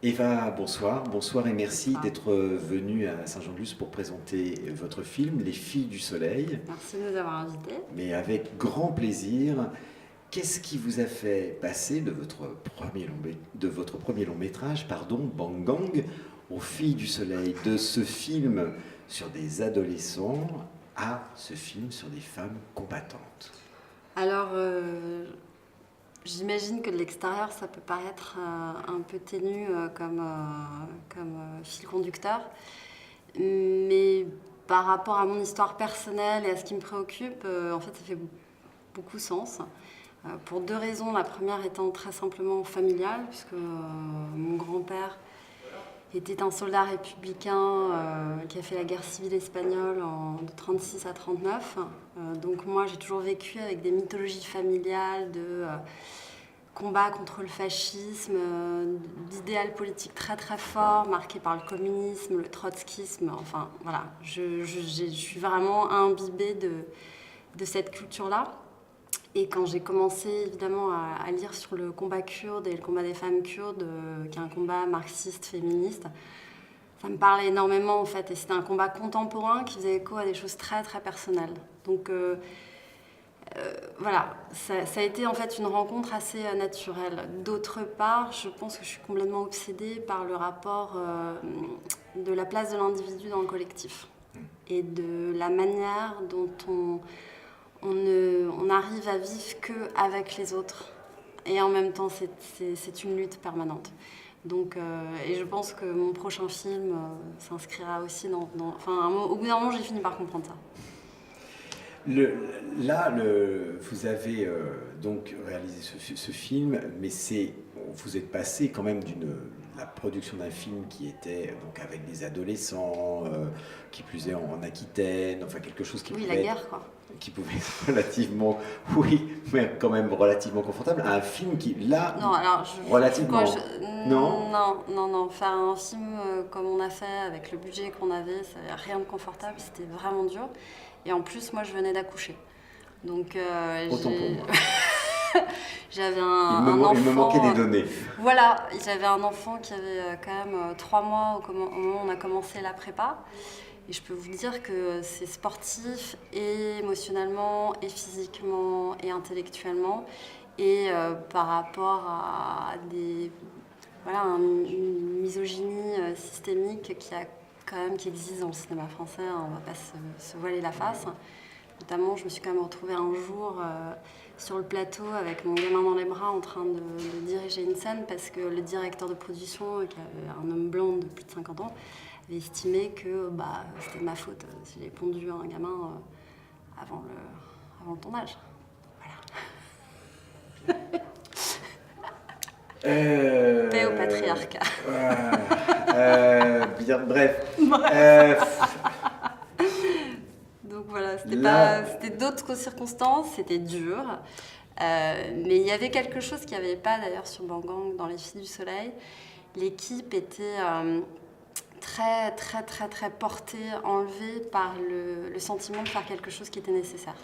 Eva, bonsoir. Bonsoir et merci Bonsoir. d'être venue à Saint-Jean-de-Luz pour présenter votre film Les Filles du Soleil. Merci de nous avoir invités. Mais avec grand plaisir. Qu'est-ce qui vous a fait passer de votre premier long métrage, Bang Gang, aux Filles du Soleil, de ce film sur des adolescents à ce film sur des femmes combattantes? Alors, j'imagine que de l'extérieur, ça peut paraître un peu ténu comme fil conducteur. Mais par rapport à mon histoire personnelle et à ce qui me préoccupe, en fait, ça fait beaucoup sens. Pour deux raisons. La première étant très simplement familiale, puisque mon grand-père était un soldat républicain qui a fait la guerre civile espagnole de 1936 à 1939. Donc moi, j'ai toujours vécu avec des mythologies familiales de combat contre le fascisme, d'idéal politique très très fort, marqué par le communisme, le trotskisme. Enfin, voilà, je suis vraiment imbibée de cette culture-là. Et quand j'ai commencé évidemment à lire sur le combat kurde et le combat des femmes kurdes, qui est un combat marxiste, féministe, ça me parlait énormément en fait. Et c'était un combat contemporain qui faisait écho à des choses très très personnelles. Donc voilà, ça a été en fait une rencontre assez naturelle. D'autre part, je pense que je suis complètement obsédée par le rapport de la place de l'individu dans le collectif et de la manière dont on arrive à vivre qu'avec les autres. Et en même temps, c'est une lutte permanente. Donc, et je pense que mon prochain film s'inscrira aussi enfin, au bout d'un moment, j'ai fini par comprendre ça. Vous avez donc réalisé ce film, mais vous êtes passé quand même la production d'un film qui était donc avec des adolescents, qui plus est en Aquitaine, enfin quelque chose qui Oui, pouvait la guerre, quoi. Qui pouvait être relativement, oui, mais quand même relativement confortable, à un film qui, là, non, alors, relativement... Non. Non. Faire un film comme on a fait, avec le budget qu'on avait, c'est rien de confortable, c'était vraiment dur. Et en plus, moi, je venais d'accoucher. Donc, Autant pour moi. j'avais un enfant... Il me manquait des données. Voilà, j'avais un enfant qui avait quand même 3 mois au moment où on a commencé la prépa. Et je peux vous dire que c'est sportif, et émotionnellement, et physiquement, et intellectuellement. Et par rapport à une misogynie systémique qui existe dans le cinéma français, on ne va pas se voiler la face. Notamment, je me suis quand même retrouvée un jour sur le plateau avec mon gamin dans les bras en train de diriger une scène parce que le directeur de production, qui est un homme blanc de plus de 50 ans, avait estimé que c'était de ma faute si j'ai pondu un gamin avant le tournage. Voilà. Paix au patriarcat. Bien, bref. Donc voilà, c'était d'autres circonstances, c'était dur. Mais il y avait quelque chose qu'il n'y avait pas d'ailleurs sur Bang Gang dans Les Filles du Soleil. L'équipe était très, très, très, très portée, enlevée par le sentiment de faire quelque chose qui était nécessaire.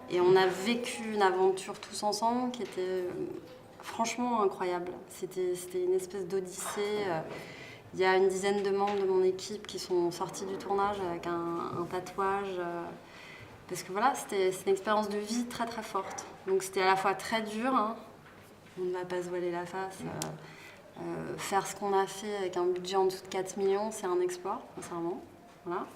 Et on a vécu une aventure tous ensemble qui était franchement incroyable. C'était une espèce d'odyssée. Il y a une dizaine de membres de mon équipe qui sont sortis du tournage avec un tatouage. Parce que voilà, c'est une expérience de vie très très forte. Donc c'était à la fois très dur, hein. On ne va pas se voiler la face. Faire ce qu'on a fait avec un budget en dessous de 4 millions, c'est un exploit, sincèrement. Voilà.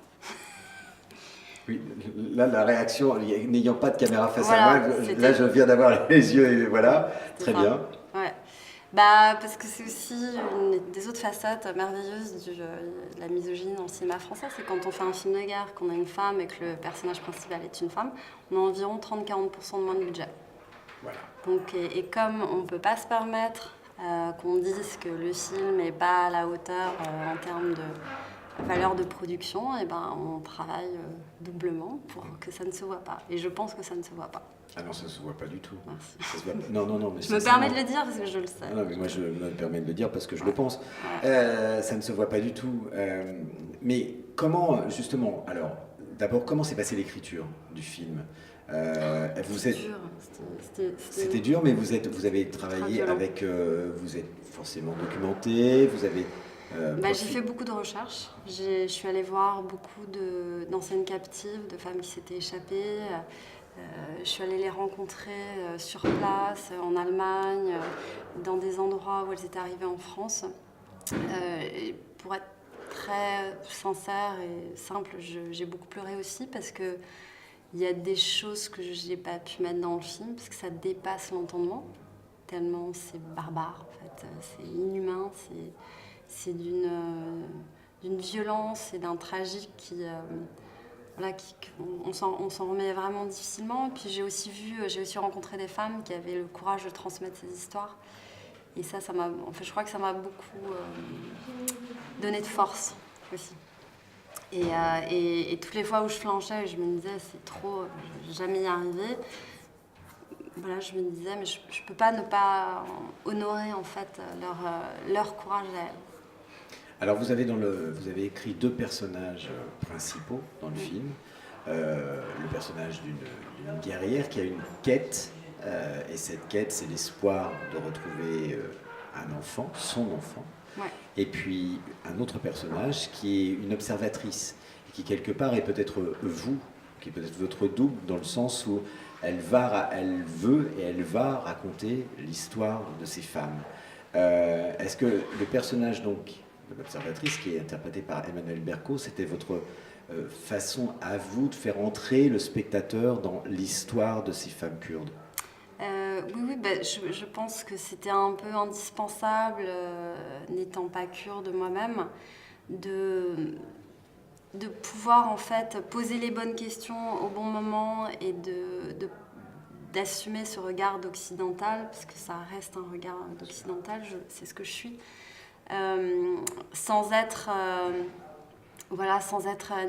Oui, là, la réaction, n'ayant pas de caméra face Voilà, à moi, là, je viens d'avoir les yeux, et voilà, très ça. bien. Ouais. Parce que c'est aussi une des autres facettes merveilleuses de la misogynie dans le cinéma français, c'est quand on fait un film de guerre, qu'on a une femme et que le personnage principal est une femme, on a environ 30-40% de moins de budget. Voilà. Donc, et comme on ne peut pas se permettre qu'on dise que le film n'est pas à la hauteur en termes de valeur de production, et on travaille doublement pour que ça ne se voit pas. Et je pense que ça ne se voit pas. Ah non, ça ne se voit pas du tout. Merci. Ça se voit pas. Non. Mais je me permets de le dire parce que je le sais. Non, mais moi je me permets de le dire parce que je le pense. Ça ne se voit pas du tout. Mais comment, justement, alors, d'abord, comment s'est passée l'écriture du film? Vous êtes... dur. C'était dur, mais vous avez travaillé avec... vous êtes forcément documenté, vous avez... J'ai fait beaucoup de recherches. Je suis allée voir beaucoup d'anciennes captives, de femmes qui s'étaient échappées. Je suis allée les rencontrer sur place, en Allemagne, dans des endroits où elles étaient arrivées en France. Et pour être très sincère et simple, j'ai beaucoup pleuré aussi parce que il y a des choses que je n'ai pas pu mettre dans le film parce que ça dépasse l'entendement, tellement c'est barbare en fait, c'est inhumain, c'est d'une violence et d'un tragique qui on s'en remet vraiment difficilement. Puis j'ai aussi rencontré des femmes qui avaient le courage de transmettre ces histoires. Et ça m'a, je crois que ça m'a beaucoup donné de force aussi. Et toutes les fois où je flanchais, je me disais c'est trop, je vais jamais y arriver. Voilà, je me disais mais je peux pas ne pas honorer en fait leur courage à elles. Alors vous avez écrit 2 personnages principaux dans le film. Le personnage d'une guerrière qui a une quête, et cette quête c'est l'espoir de retrouver un enfant, son enfant. Ouais. Et puis un autre personnage qui est une observatrice, et qui quelque part est peut-être vous, qui est peut-être votre double, dans le sens où elle veut et elle va raconter l'histoire de ces femmes. Est-ce que le personnage donc de l'observatrice, qui est interprétée par Emmanuelle Berco, c'était votre façon à vous de faire entrer le spectateur dans l'histoire de ces femmes kurdes? Oui, je pense que c'était un peu indispensable, n'étant pas kurde moi-même, de pouvoir en fait poser les bonnes questions au bon moment et d'assumer ce regard d'occidental, parce que ça reste un regard d'occidental, c'est ce que je suis, sans être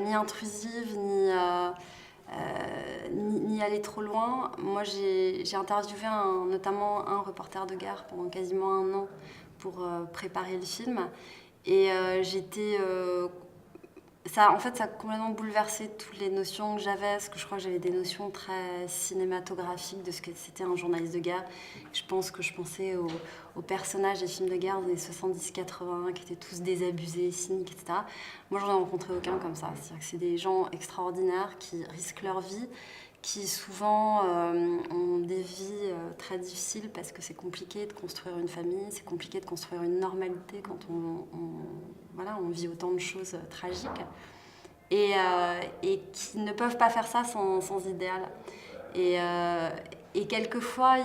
ni intrusive, ni aller trop loin. Moi, j'ai interviewé notamment un reporter de guerre pendant quasiment 1 an pour préparer le film. Et ça a complètement bouleversé toutes les notions que j'avais, parce que je crois que j'avais des notions très cinématographiques de ce que c'était un journaliste de guerre. Je pensais aux personnages des films de guerre des années 70-80, qui étaient tous désabusés, cyniques, etc. Moi, j'en ai rencontré aucun comme ça. C'est-à-dire que c'est des gens extraordinaires qui risquent leur vie, qui souvent ont des vies très difficiles parce que c'est compliqué de construire une famille, c'est compliqué de construire une normalité quand on vit autant de choses tragiques, et qui ne peuvent pas faire ça sans idéal. Et quelquefois,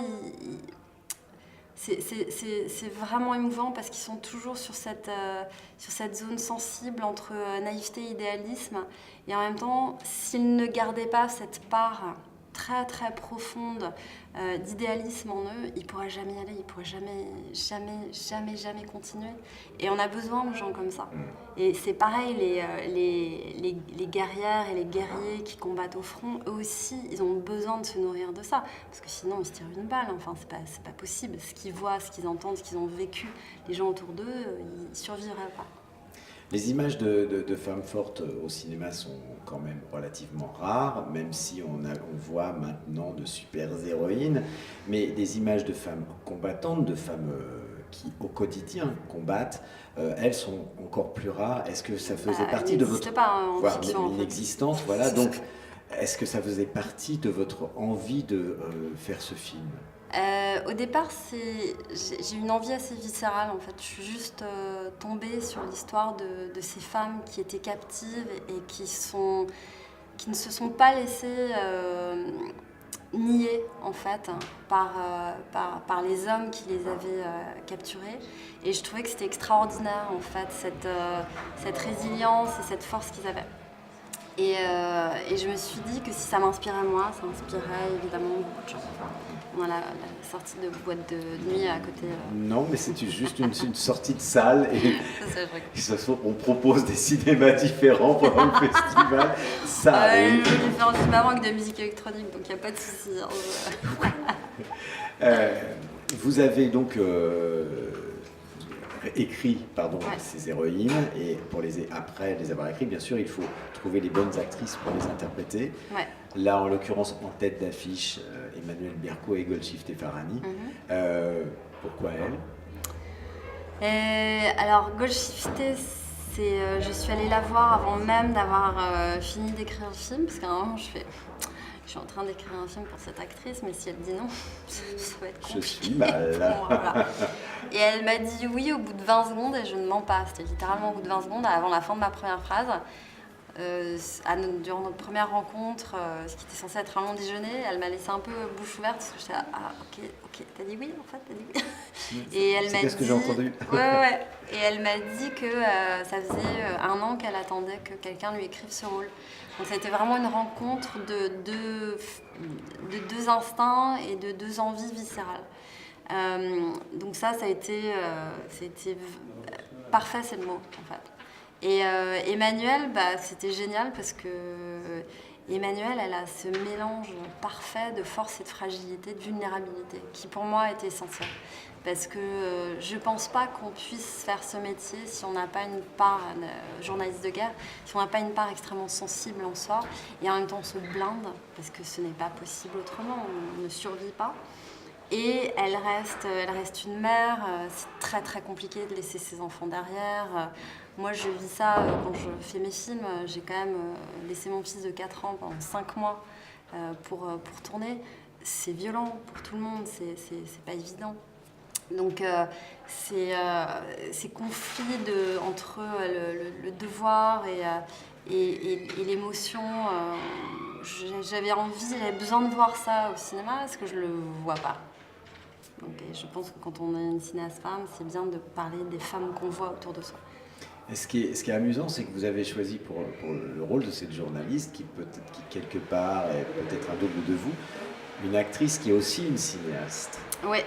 c'est vraiment émouvant parce qu'ils sont toujours sur cette zone sensible entre naïveté et idéalisme. Et en même temps, s'ils ne gardaient pas cette part très très profonde d'idéalisme en eux, ils ne pourraient jamais y aller, ils ne pourraient jamais continuer. Et on a besoin de gens comme ça. Et c'est pareil, les guerrières et les guerriers qui combattent au front, eux aussi, ils ont besoin de se nourrir de ça. Parce que sinon, ils se tirent une balle. Enfin, c'est pas possible. Ce qu'ils voient, ce qu'ils entendent, ce qu'ils ont vécu, les gens autour d'eux, ils ne survivraient pas. Les images de femmes fortes au cinéma sont quand même relativement rares, même si on voit maintenant de super héroïnes, mais des images de femmes combattantes, de femmes qui au quotidien combattent, elles sont encore plus rares. Est-ce que ça faisait partie de votre... voire inexistante, voilà. Donc, est-ce que ça faisait partie de votre envie de faire ce film ? Au départ, j'ai une envie assez viscérale en fait. Je suis juste tombée sur l'histoire de ces femmes qui étaient captives et qui ne se sont pas laissées nier en fait par les hommes qui les avaient capturées. Et je trouvais que c'était extraordinaire en fait cette résilience et cette force qu'ils avaient. Et je me suis dit que si ça m'inspirait moi, ça inspirait évidemment beaucoup de gens. On a la sortie de boîte de nuit à côté. Non, mais c'est juste une sortie de salle et on propose des cinémas différents pendant le festival. Ça arrive. Je vais faire un cinéma avec de la musique électronique, donc il n'y a pas de souci. Vous avez donc écrit pardon, Ouais. ces héroïnes, et après les avoir écrites, bien sûr, il faut trouver les bonnes actrices pour les interpréter. Ouais. Là, en l'occurrence, en tête d'affiche, Emmanuelle Berco et Golshifteh Farahani. Pourquoi elle? Alors, Golshifteh, je suis allée la voir avant même d'avoir fini d'écrire le film, parce qu'à un moment, je suis en train d'écrire un film pour cette actrice, mais si elle dit non, ça va être compliqué. Je suis mal. Pour moi, voilà. Et elle m'a dit oui au bout de 20 secondes, et je ne mens pas. C'était littéralement au bout de 20 secondes, avant la fin de ma première phrase. Durant notre première rencontre, ce qui était censé être un long déjeuner, elle m'a laissé un peu bouche ouverte, parce que j'étais là, ah ok, t'as dit oui en fait, t'as dit oui. Et elle m'a dit... Qu'est-ce que j'ai entendu? Ouais. Et elle m'a dit que ça faisait 1 an qu'elle attendait que quelqu'un lui écrive ce rôle. Donc ça a été vraiment une rencontre de deux instincts et de 2 envies viscérales. Donc ça a été parfait, c'est le mot en fait. Et Emmanuelle, c'était génial parce que Emmanuelle, elle a ce mélange parfait de force et de fragilité, de vulnérabilité, qui pour moi était essentiel. Parce que je ne pense pas qu'on puisse faire ce métier si on n'a pas une part, journaliste de guerre, si on n'a pas une part extrêmement sensible en soi, et en même temps on se blinde, parce que ce n'est pas possible autrement, on ne survit pas. Et elle reste une mère, c'est très très compliqué de laisser ses enfants derrière. Moi je vis ça quand je fais mes films, j'ai quand même laissé mon fils de 4 ans pendant 5 mois pour tourner. C'est violent pour tout le monde, c'est pas évident. Donc ces conflits entre le devoir et l'émotion, j'avais besoin de voir ça au cinéma parce que je le vois pas. Donc, je pense que quand on est une cinéaste femme, c'est bien de parler des femmes qu'on voit autour de soi. Et ce qui est amusant, c'est que vous avez choisi pour le rôle de cette journaliste, qui quelque part est peut-être un double de vous, une actrice qui est aussi une cinéaste. Oui.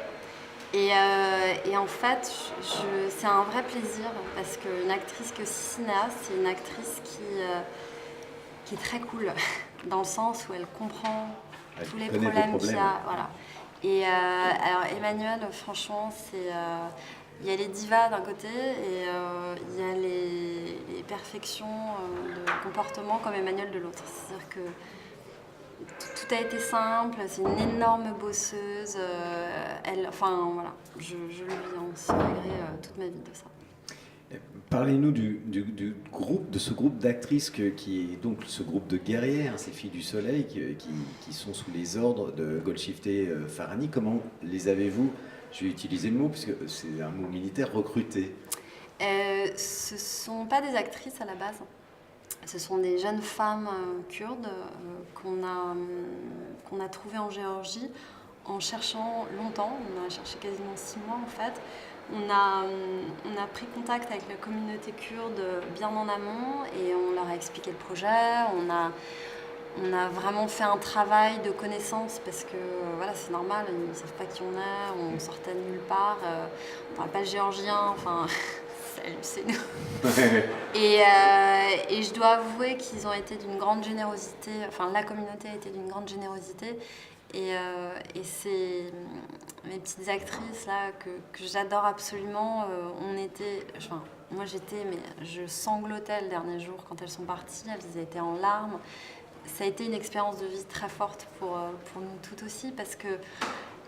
Et en fait, c'est un vrai plaisir parce qu'une actrice qui est aussi cinéaste, c'est une actrice qui est très cool, dans le sens où elle comprend tous les problèmes qu'il y a. Voilà. Et alors Emmanuelle, franchement, il y a les divas d'un côté et il y a les perfections de comportement comme Emmanuelle de l'autre. C'est-à-dire que tout a été simple, c'est une énorme bosseuse. Voilà, je le vis en secret toute ma vie de ça. Parlez-nous du groupe, de ce groupe d'actrices qui est donc ce groupe de guerrières, ces filles du soleil qui sont sous les ordres de Golshifteh Farahani. Comment les avez-vous, je vais utiliser le mot puisque c'est un mot militaire, recrutés? Ce ne sont pas des actrices à la base. Ce sont des jeunes femmes kurdes qu'on a trouvées en Géorgie en cherchant longtemps. On a cherché quasiment 6 mois en fait. On a pris contact avec la communauté kurde bien en amont et on leur a expliqué le projet. On a vraiment fait un travail de connaissance parce que voilà, c'est normal, ils ne savent pas qui on est, on sortait de nulle part, on ne parle pas le géorgien, enfin, c'est nous. Et je dois avouer qu'ils ont été d'une grande générosité, enfin la communauté a été d'une grande générosité. Et mes petites actrices là que j'adore absolument, moi j'étais, mais je sanglotais le dernier jour quand elles sont parties, elles étaient en larmes. Ça a été une expérience de vie très forte pour nous toutes aussi parce que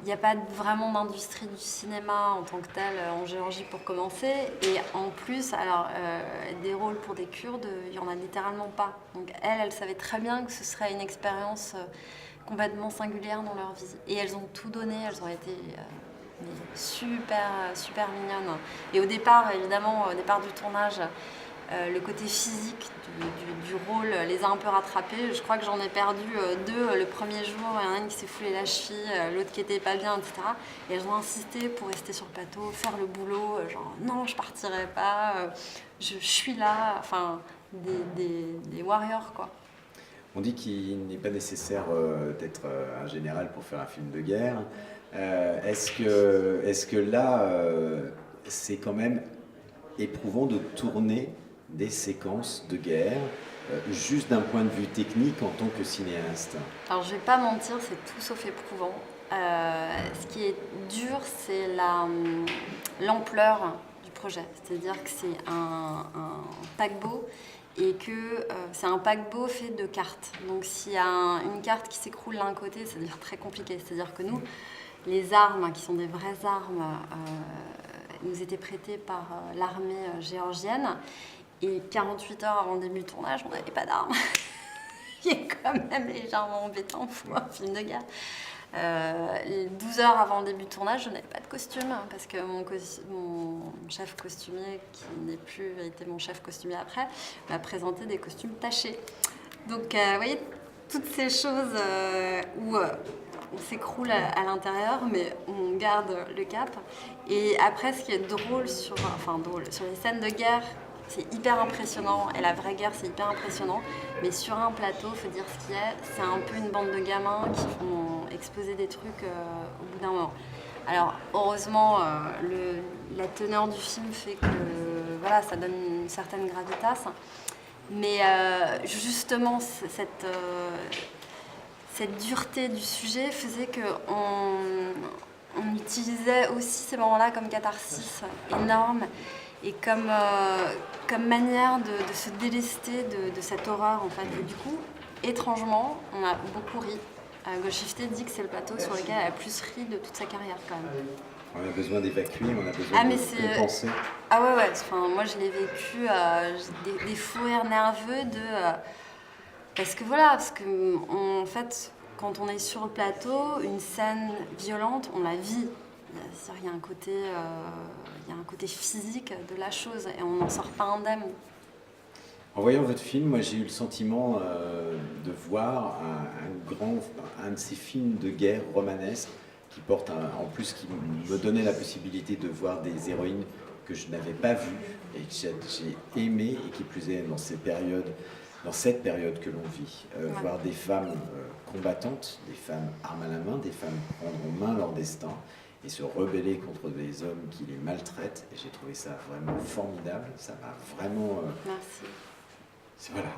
il n'y a pas vraiment d'industrie du cinéma en tant que telle en Géorgie pour commencer. Et en plus, alors, des rôles pour des Kurdes, il n'y en a littéralement pas. Donc elles savaient très bien que ce serait une expérience complètement singulière dans leur vie. Et elles ont tout donné, elles ont été super, super mignonnes. Et au départ, évidemment, au départ du tournage, le côté physique du rôle les a un peu rattrapés. Je crois que j'en ai perdu 2 le premier jour. Il y en a une qui s'est foulée la cheville, l'autre qui était pas bien, etc. Et elles ont insisté pour rester sur le plateau, faire le boulot, genre non, je partirai pas, je suis là, enfin des warriors quoi. On dit qu'il n'est pas nécessaire d'être un général pour faire un film de guerre. Est-ce que là, c'est quand même éprouvant de tourner des séquences de guerre, juste d'un point de vue technique en tant que cinéaste? Alors je vais pas mentir, c'est tout sauf éprouvant. Ce qui est dur, c'est l'ampleur du projet. C'est-à-dire que c'est un paquebot et que c'est un paquebot fait de cartes. Donc s'il y a une carte qui s'écroule d'un côté, ça devient très compliqué. C'est-à-dire que nous, les armes, qui sont des vraies armes, nous étaient prêtées par l'armée géorgienne. Et 48 heures avant le début du tournage, on n'avait pas d'armes. Qui est quand même légèrement embêtant pour un film de guerre. 12 heures avant le début du tournage, je n'avais pas de costume parce que mon chef costumier, qui n'est plus été mon chef costumier après, m'a présenté des costumes tachés. Donc, vous voyez, toutes ces choses où on s'écroule à l'intérieur, mais on garde le cap. Et après, ce qui est drôle sur les scènes de guerre, c'est hyper impressionnant, et la vraie guerre, c'est hyper impressionnant. Mais sur un plateau, il faut dire ce qu'il y a, c'est un peu une bande de gamins qui vont exploser des trucs au bout d'un moment. Alors, heureusement, la teneur du film fait que voilà, ça donne une certaine gravitas. Mais justement, cette dureté du sujet faisait qu'on utilisait aussi ces moments-là comme catharsis énorme. Et comme manière de se délester de cette horreur, en fait. Et du coup, étrangement, on a beaucoup ri. Golshifteh dit que c'est le plateau sur lequel elle a le plus ri de toute sa carrière, quand même. On a besoin d'évacuer, on a besoin de compenser. Ah ouais. Enfin, moi, je l'ai vécu, des fous rires nerveux parce que en fait, quand on est sur le plateau, une scène violente, on la vit. Il y a un côté physique de la chose et on n'en sort pas indemne. En voyant votre film, moi j'ai eu le sentiment de voir un de ces films de guerre romanesques qui qui me donnait la possibilité de voir des héroïnes que je n'avais pas vues et que j'ai aimé, et qui plus est dans cette période que l'on vit, voir des femmes combattantes, des femmes armes à la main, des femmes prendre en main leur destin et se rebeller contre des hommes qui les maltraitent. Et j'ai trouvé ça vraiment formidable. Ça m'a vraiment... Merci. Voilà,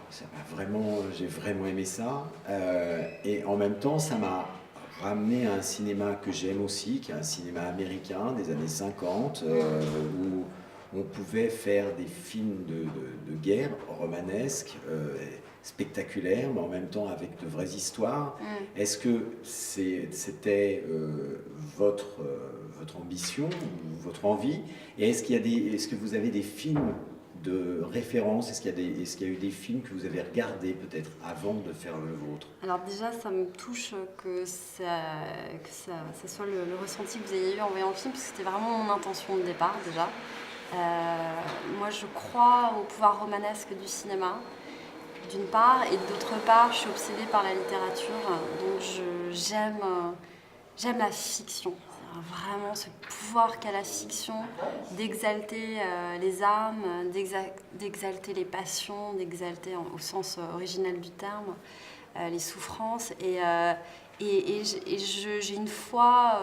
j'ai vraiment aimé ça. Et en même temps, ça m'a ramené à un cinéma que j'aime aussi, qui est un cinéma américain des années 50, où on pouvait faire des films de guerre romanesques, spectaculaires, mais en même temps avec de vraies histoires. Est-ce que c'était votre ambition, ou votre envie? Et est-ce que vous avez des films de référence? Est-ce qu'il y a eu des films que vous avez regardés peut-être avant de faire le vôtre? Alors déjà, ça me touche que ça soit le ressenti que vous ayez eu en voyant le film, parce que c'était vraiment mon intention de départ déjà. Moi, je crois au pouvoir romanesque du cinéma, d'une part, et d'autre part, je suis obsédée par la littérature, donc j'aime la fiction. Vraiment ce pouvoir qu'a la fiction d'exalter les âmes, d'exalter les passions, d'exalter au sens originel du terme les souffrances. Et j'ai une foi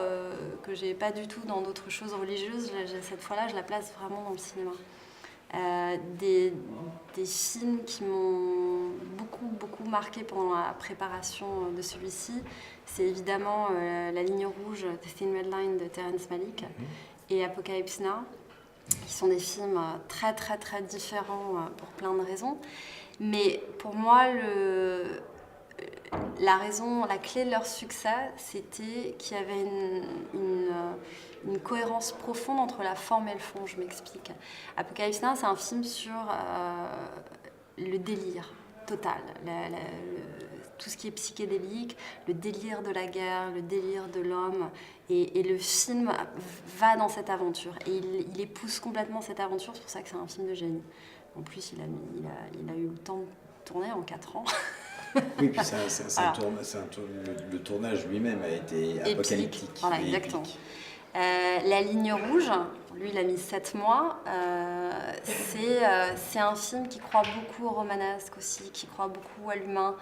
que j'ai pas du tout dans d'autres choses religieuses. Cette foi-là, je la place vraiment dans le cinéma. Des films qui m'ont beaucoup marqué pendant la préparation de celui-ci, c'est évidemment La ligne rouge, The Thin Red Line de Terrence Malick et Apocalypse Now, qui sont des films très différents pour plein de raisons. Mais pour moi, la clé de leur succès, c'était qu'il y avait une cohérence profonde entre la forme et le fond. Je m'explique. Apocalypse Now, c'est un film sur le délire total, tout ce qui est psychédélique, le délire de la guerre, le délire de l'homme. Et le film va dans cette aventure. Et il épouse complètement cette aventure, c'est pour ça que c'est un film de génie. En plus, il a eu le temps de tourner en 4 ans. Oui, puis le tournage lui-même a été apocalyptique. Voilà, exactement. La ligne rouge, lui, il a mis 7 mois. C'est un film qui croit beaucoup au romanesque aussi, qui croit beaucoup à l'humain.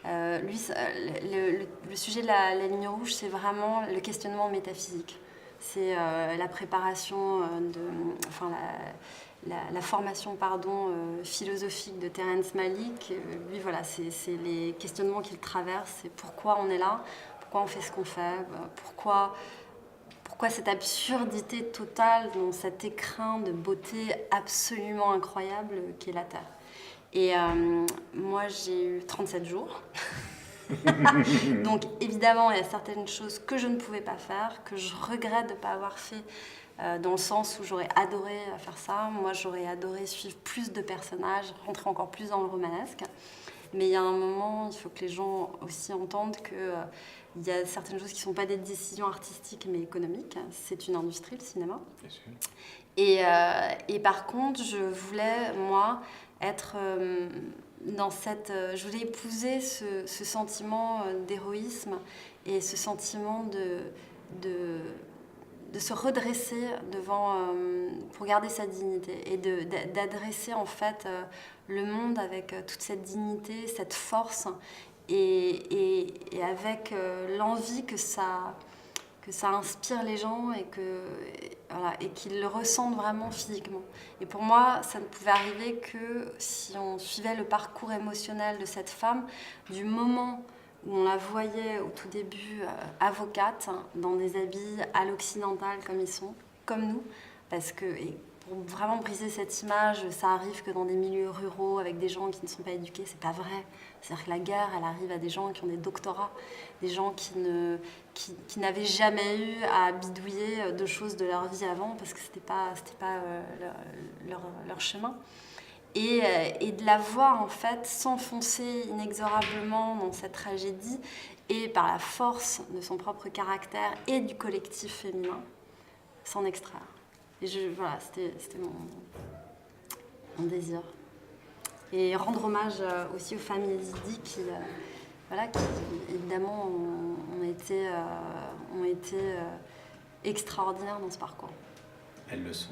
Le sujet de la ligne rouge, c'est vraiment le questionnement métaphysique. C'est la préparation la formation philosophique de Terrence Malick. Lui, voilà, c'est les questionnements qu'il traverse. C'est pourquoi on est là, pourquoi on fait ce qu'on fait, pourquoi pourquoi cette absurdité totale dans cet écrin de beauté absolument incroyable qu'est la Terre. Et moi, j'ai eu 37 jours. Donc évidemment, il y a certaines choses que je ne pouvais pas faire, que je regrette de ne pas avoir fait, dans le sens où j'aurais adoré faire ça. Moi, j'aurais adoré suivre plus de personnages, rentrer encore plus dans le romanesque. Mais il y a un moment, il faut que les gens aussi entendent qu'il y a certaines choses qui ne sont pas des décisions artistiques mais économiques. C'est une industrie, le cinéma. Bien sûr. Et par contre, je voulais, moi, être dans cette... je voulais épouser ce sentiment d'héroïsme et ce sentiment de se redresser devant, pour garder sa dignité et d'adresser en fait le monde avec toute cette dignité, cette force et avec l'envie que ça inspire les gens et qu'ils le ressentent vraiment physiquement. Et pour moi, ça ne pouvait arriver que si on suivait le parcours émotionnel de cette femme, du moment où on la voyait au tout début avocate, dans des habits à l'occidental comme nous, parce que, et pour vraiment briser cette image, ça arrive que dans des milieux ruraux, avec des gens qui ne sont pas éduqués, c'est pas vrai. C'est-à-dire que la guerre, elle arrive à des gens qui ont des doctorats, des gens qui n'avaient jamais eu à bidouiller de choses de leur vie avant, parce que c'était pas leur chemin. Et de la voir en fait s'enfoncer inexorablement dans cette tragédie et par la force de son propre caractère et du collectif féminin, s'en extraire. Et voilà, c'était mon désir. Et rendre hommage aussi aux familles Yézidis qui évidemment ont été extraordinaires dans ce parcours. Elles le sont.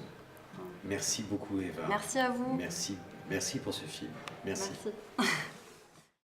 Merci beaucoup, Eva. Merci à vous. Merci pour ce film. Merci. Merci.